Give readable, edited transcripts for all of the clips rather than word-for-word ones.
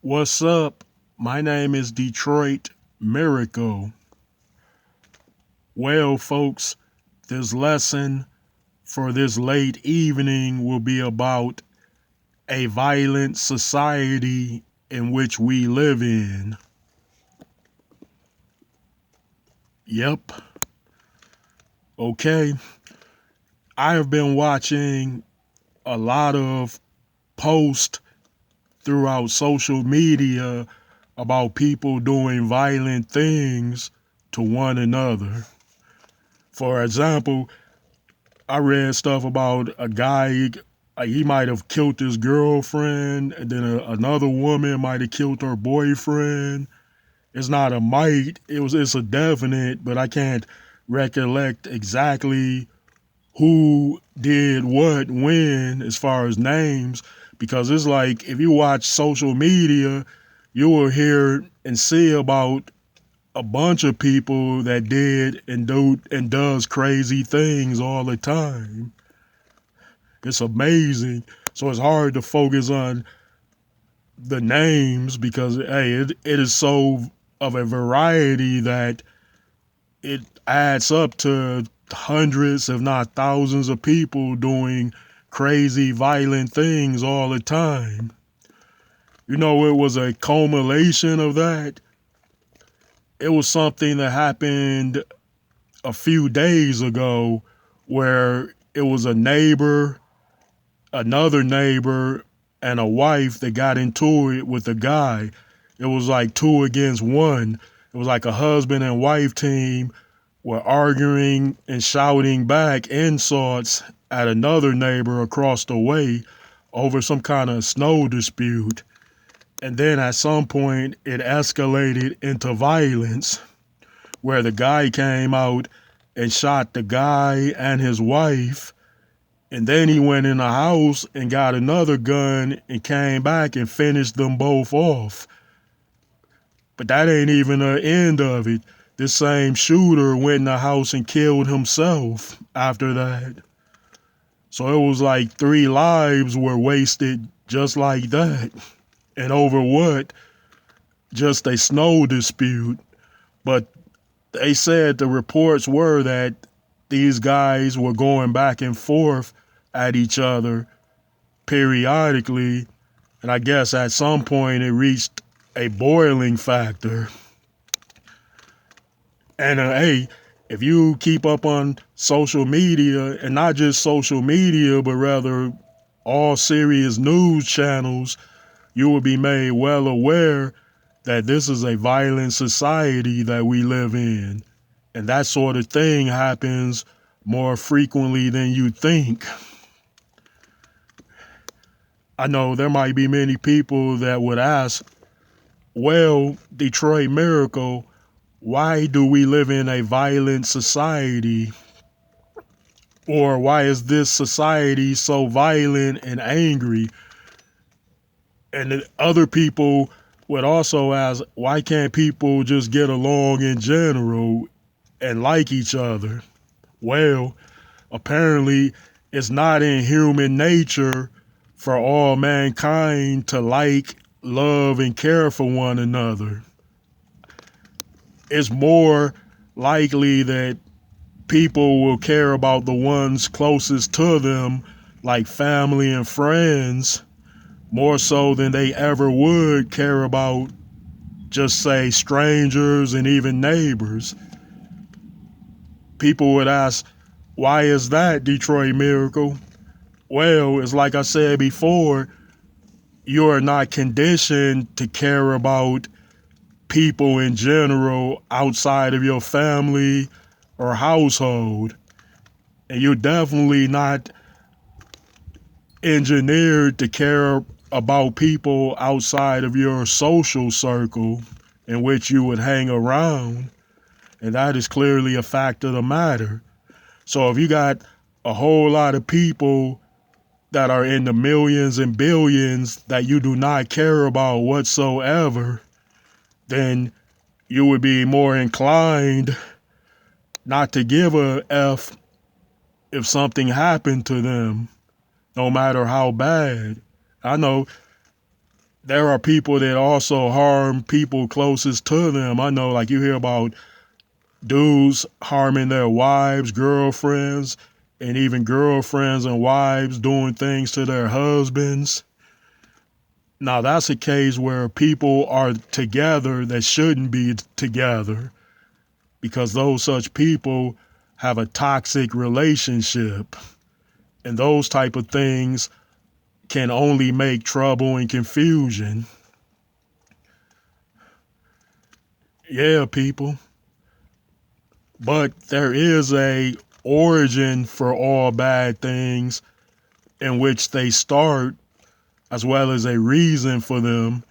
What's up? My name is Detroit Miracle. Well, folks, this lesson for this late evening will be about a violent society in which we live in. Yep. Okay. I have been watching a lot of posts throughout social media about people doing violent things to one another. For example, I read stuff about a guy, he might have killed his girlfriend, and then another woman might have killed her boyfriend. It's not a might, it's a definite, but I can't recollect exactly who did what when as far as names, because it's like if you watch social media, you will hear and see about a bunch of people that did and do and does crazy things all the time. It's amazing. So it's hard to focus on the names because it is so of a variety that it adds up to hundreds, if not thousands, of people doing crazy, violent things all the time. You know, it was a culmination of that. It was something that happened a few days ago where it was a neighbor, another neighbor, and a wife that got into it with a guy. It was like two against one. It was like a husband and wife team were arguing and shouting back insults at another neighbor across the way over some kind of snow dispute. And then at some point, it escalated into violence where the guy came out and shot the guy and his wife. And then he went in the house and got another gun and came back and finished them both off. But that ain't even the end of it. This same shooter went in the house and killed himself after that. So it was like three lives were wasted just like that. And over what? Just a snow dispute. But they said the reports were that these guys were going back and forth at each other periodically. And I guess at some point it reached a boiling factor. And hey, if you keep up on social media, and not just social media, but rather all serious news channels, you will be made well aware that this is a violent society that we live in. And that sort of thing happens more frequently than you think. I know there might be many people that would ask, well, Detroit Miracle, why do we live in a violent society? Or why is this society so violent and angry? And other people would also ask, why can't people just get along in general and like each other? Well, apparently it's not in human nature for all mankind to like, love, and care for one another. It's more likely that people will care about the ones closest to them, like family and friends, more so than they ever would care about, just say, strangers and even neighbors. People would ask, why is that, Detroit Miracle? Well, it's like I said before, you are not conditioned to care about people in general outside of your family or household. And you're definitely not engineered to care about people outside of your social circle in which you would hang around. And that is clearly a fact of the matter. So if you got a whole lot of people that are in the millions and billions that you do not care about whatsoever, then you would be more inclined not to give a F if something happened to them, no matter how bad. I know there are people that also harm people closest to them. I know, like, you hear about dudes harming their wives, girlfriends, and even girlfriends and wives doing things to their husbands. Now, that's a case where people are together that shouldn't be together because those such people have a toxic relationship. And those type of things can only make trouble and confusion. Yeah, people. But there is a origin for all bad things in which they start, as well as a reason for them.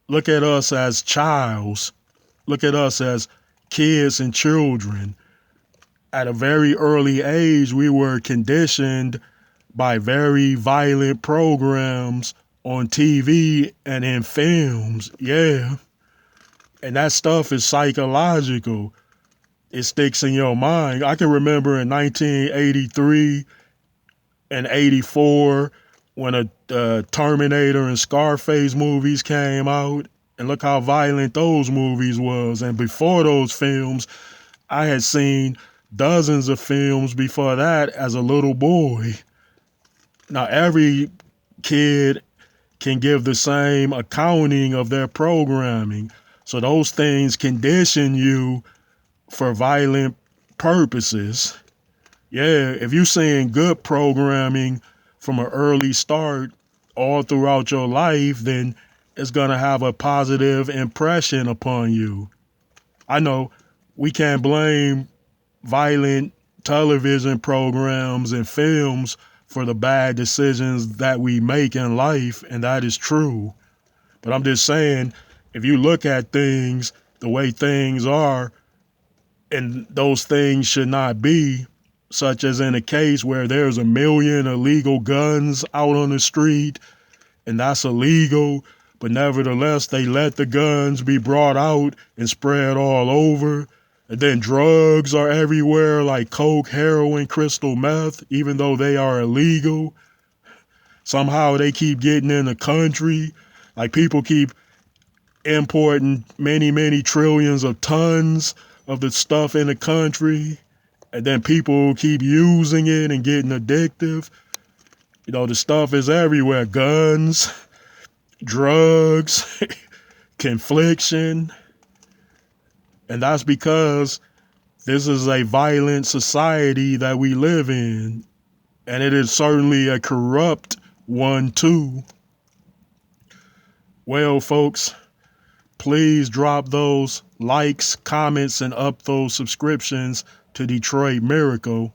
Look at us as childs. Look at us as kids and children. At a very early age, we were conditioned by very violent programs on TV and in films. Yeah. And that stuff is psychological. It sticks in your mind. I can remember in 1983 and 84 when a Terminator and Scarface movies came out, and look how violent those movies was. And before those films, I had seen dozens of films before that as a little boy. Now every kid can give the same accounting of their programming. So those things condition you for violent purposes. Yeah, if you're seeing good programming from an early start all throughout your life, then it's going to have a positive impression upon you. I know we can't blame violent television programs and films for the bad decisions that we make in life, and that is true. But I'm just saying, if you look at things the way things are, and those things should not be, such as in a case where there's 1 million illegal guns out on the street, and that's illegal, but nevertheless they let the guns be brought out and spread all over. And then drugs are everywhere, like coke, heroin, crystal meth, even though they are illegal. Somehow they keep getting in the country. Like, people keep importing many, many trillions of tons of the stuff in the country, and then people keep using it and getting addictive. You know, the stuff is everywhere. Guns, drugs, confliction. And that's because this is a violent society that we live in. And it is certainly a corrupt one, too. Well, folks, please drop those likes, comments, and up those subscriptions to Detroit Miracle.